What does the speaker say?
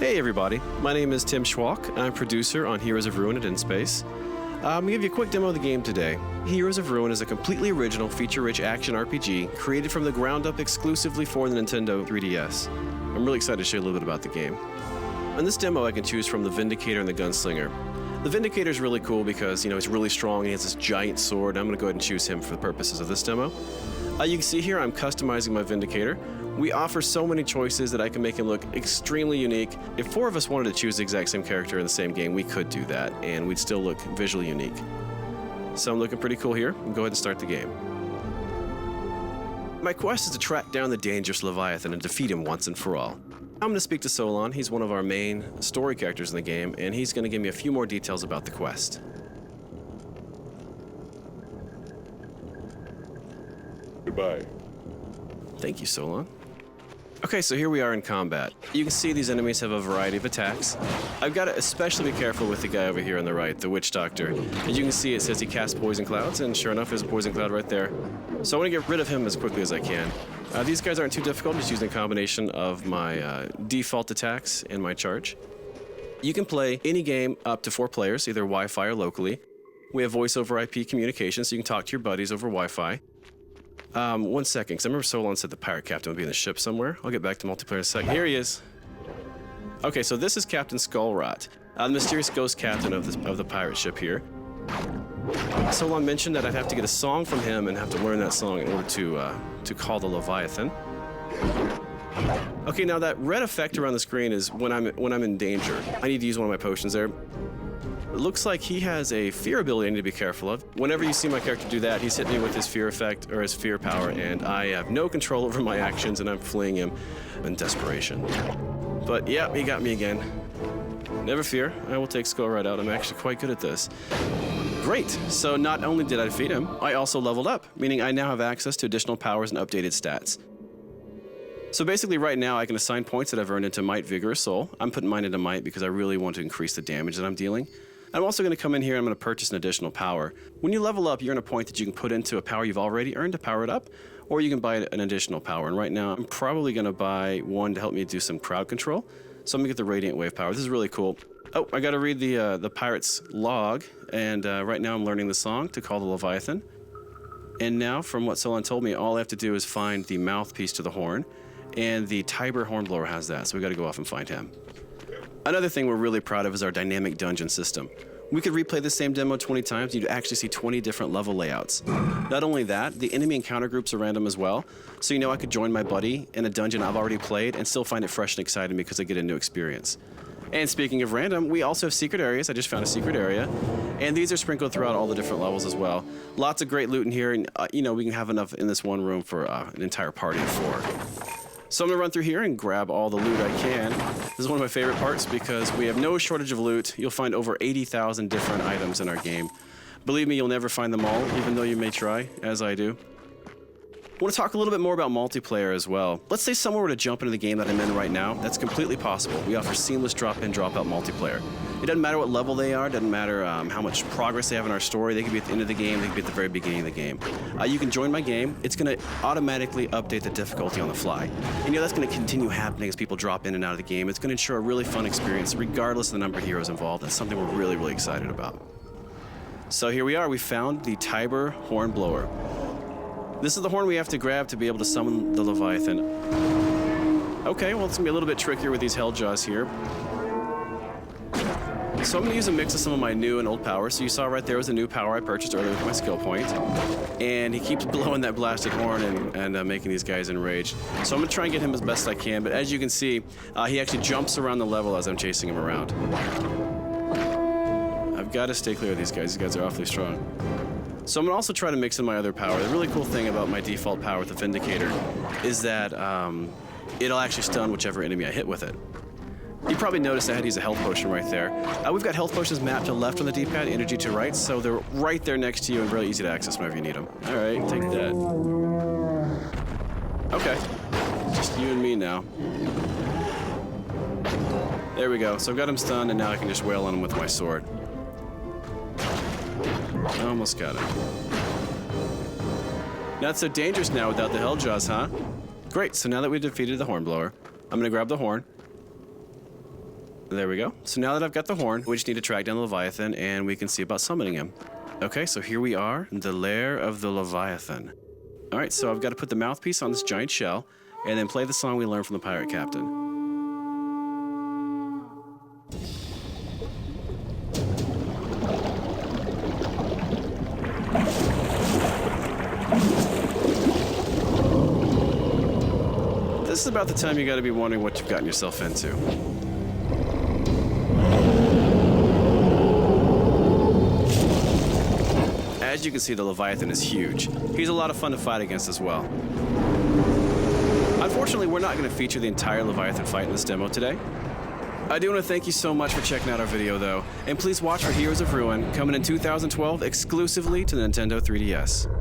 Hey everybody, my name is Tim Schwalk. I'm producer on Heroes of Ruin and In Space. I'm going to give you a quick demo of the game today. Heroes of Ruin is a completely original, feature-rich action RPG created from the ground up exclusively for the Nintendo 3DS. I'm really excited to show you a little bit about the game. In this demo, I can choose from the Vindicator and the Gunslinger. The Vindicator is really cool because, he's really strong and he has this giant sword. I'm going to go ahead and choose him for the purposes of this demo. You can see here I'm customizing my Vindicator. We offer so many choices that I can make him look extremely unique. If 4 of us wanted to choose the exact same character in the same game, we could do that, and we'd still look visually unique. So I'm looking pretty cool here. Go ahead and start the game. My quest is to track down the dangerous Leviathan and defeat him once and for all. I'm going to speak to Solon. He's one of our main story characters in the game, and he's going to give me a few more details about the quest. Goodbye. Thank you, Solon. Okay, so here we are in combat. You can see these enemies have a variety of attacks. I've got to especially be careful with the guy over here on the right, the Witch Doctor. As you can see, it says he casts poison clouds, and sure enough, there's a poison cloud right there. So I want to get rid of him as quickly as I can. These guys aren't too difficult, just using a combination of my default attacks and my charge. You can play any game up to 4 players, either Wi-Fi or locally. We have voice over IP communication, so you can talk to your buddies over Wi-Fi. 1 second, because I remember Solon said the pirate captain would be in the ship somewhere. I'll get back to multiplayer in a second. Here he is. Okay, so this is Captain Skullrot, the mysterious ghost captain of the pirate ship here. Solon mentioned that I'd have to get a song from him and have to learn that song in order to call the Leviathan. Okay, now that red effect around the screen is when I'm in danger. I need to use one of my potions there. It looks like he has a fear ability I need to be careful of. Whenever you see my character do that, he's hitting me with his fear effect, or his fear power, and I have no control over my actions, and I'm fleeing him in desperation. But yeah, he got me again. Never fear, I will take Skullrot out. I'm actually quite good at this. Great, so not only did I defeat him, I also leveled up, meaning I now have access to additional powers and updated stats. So basically right now I can assign points that I've earned into Might, Vigor, or Soul. I'm putting mine into Might because I really want to increase the damage that I'm dealing. I'm also going to come in here and I'm going to purchase an additional power. When you level up, you earn a point that you can put into a power you've already earned to power it up, or you can buy an additional power. And right now, I'm probably going to buy one to help me do some crowd control. So I'm going to get the Radiant Wave power. This is really cool. Oh, I got to read the pirate's log, and right now I'm learning the song to call the Leviathan. And now, from what Solon told me, all I have to do is find the mouthpiece to the horn, and the Tiber Hornblower has that, so we got to go off and find him. Another thing we're really proud of is our dynamic dungeon system. We could replay the same demo 20 times, and you'd actually see 20 different level layouts. Not only that, the enemy encounter groups are random as well, so I could join my buddy in a dungeon I've already played and still find it fresh and exciting because I get a new experience. And speaking of random, we also have secret areas. I just found a secret area, and these are sprinkled throughout all the different levels as well. Lots of great loot in here, and we can have enough in this one room for an entire party of 4. So I'm going to run through here and grab all the loot I can. This is one of my favorite parts because we have no shortage of loot. You'll find over 80,000 different items in our game. Believe me, you'll never find them all, even though you may try, as I do. I want to talk a little bit more about multiplayer as well. Let's say someone were to jump into the game that I'm in right now. That's completely possible. We offer seamless drop-in, drop-out multiplayer. It doesn't matter what level they are, doesn't matter how much progress they have in our story. They could be at the end of the game, they could be at the very beginning of the game. You can join my game. It's going to automatically update the difficulty on the fly. And that's going to continue happening as people drop in and out of the game. It's going to ensure a really fun experience regardless of the number of heroes involved. That's something we're really, really excited about. So here we are. We found the Tiber Hornblower. This is the horn we have to grab to be able to summon the Leviathan. Okay, well, it's going to be a little bit trickier with these Helljaws here. So I'm going to use a mix of some of my new and old powers. So you saw right there was a new power I purchased earlier with my skill point. And he keeps blowing that blasted horn and making these guys enraged. So I'm going to try and get him as best I can. But as you can see, he actually jumps around the level as I'm chasing him around. I've got to stay clear of these guys. These guys are awfully strong. So I'm going to also try to mix in my other power. The really cool thing about my default power with the Vindicator is that it'll actually stun whichever enemy I hit with it. You probably noticed I had to use a health potion right there. We've got health potions mapped to left on the D-pad, energy to right, so they're right there next to you and really easy to access whenever you need them. All right, take that. Okay, just you and me now. There we go. So I've got him stunned, and now I can just wail on him with my sword. Almost got him. Not so dangerous now without the Helljaws, huh? Great, so now that we've defeated the Hornblower, I'm going to grab the horn. There we go. So now that I've got the horn, we just need to track down the Leviathan and we can see about summoning him. Okay, so here we are, the lair of the Leviathan. All right, so I've got to put the mouthpiece on this giant shell and then play the song we learned from the pirate captain. This is about the time you got to be wondering what you've gotten yourself into. As you can see, the Leviathan is huge. He's a lot of fun to fight against as well. Unfortunately, we're not going to feature the entire Leviathan fight in this demo today. I do want to thank you so much for checking out our video, though, and please watch for Heroes of Ruin coming in 2012 exclusively to the Nintendo 3DS.